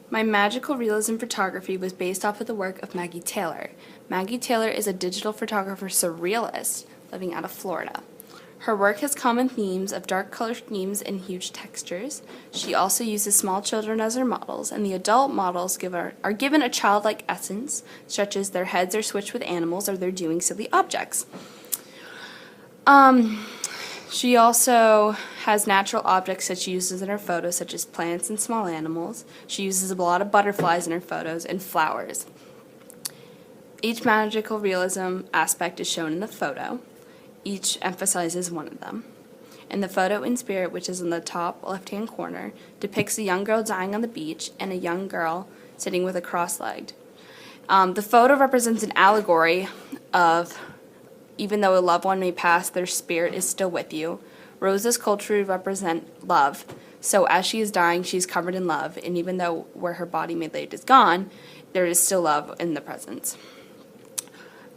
My magical realism photography was based off of the work of Maggie Taylor. Maggie Taylor is a digital photographer surrealist living out of Florida. Her work has common themes of dark color schemes and huge textures. She also uses small children as her models, and the adult models are given a childlike essence, such as their heads are switched with animals or they're doing silly objects. She also has natural objects that she uses in her photos, such as plants and small animals. She uses a lot of butterflies in her photos and flowers. Each magical realism aspect is shown in the photo. Each emphasizes one of them. And the photo in spirit, which is in the top left-hand corner, depicts a young girl dying on the beach and a young girl sitting with a cross-legged. The photo represents an allegory of, even though a loved one may pass, their spirit is still with you. Roses culturally represent love, so as she is dying, she is covered in love, and even though where her body may lay is gone, there is still love in the presence.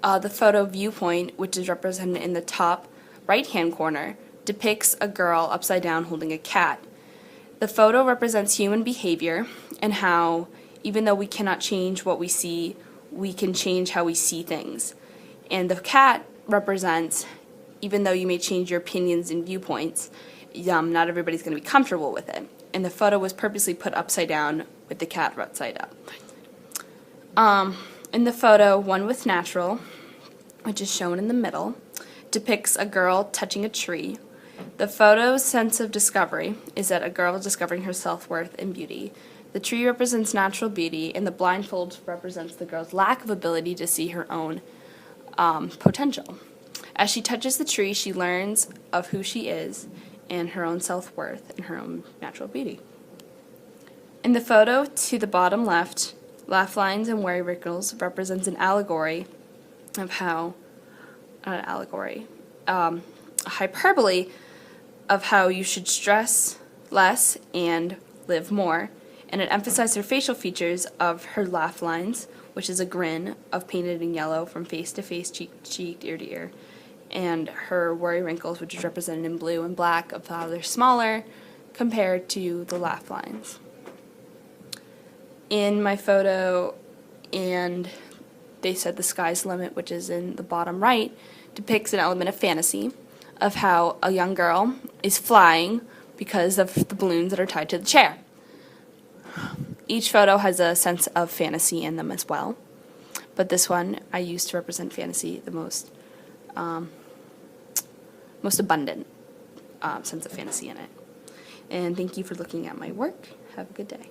The photo viewpoint, which is represented in the top right-hand corner, depicts a girl upside down holding a cat. The photo represents human behavior and how, even though we cannot change what we see, we can change how we see things. And the cat represents, even though you may change your opinions and viewpoints, not everybody's going to be comfortable with it. And the photo was purposely put upside down with the cat right side up. In the photo, One with Natural, which is shown in the middle, depicts a girl touching a tree. The photo's sense of discovery is that a girl is discovering her self-worth and beauty. The tree represents natural beauty, and the blindfold represents the girl's lack of ability to see her own potential. As she touches the tree, she learns of who she is and her own self-worth and her own natural beauty. In the photo to the bottom left, laugh lines and worry wrinkles represents an allegory of how, not an allegory, a hyperbole of how you should stress less and live more. And it emphasized her facial features of her laugh lines, which is a grin of painted in yellow from face to face, cheek to cheek, ear to ear, and her worry wrinkles, which is represented in blue and black, of how they're smaller compared to the laugh lines. In my photo, and they said the sky's the limit, which is in the bottom right, depicts an element of fantasy of how a young girl is flying because of the balloons that are tied to the chair. Each photo has a sense of fantasy in them as well, but this one I used to represent fantasy the most abundant sense of fantasy in it. And thank you for looking at my work. Have a good day.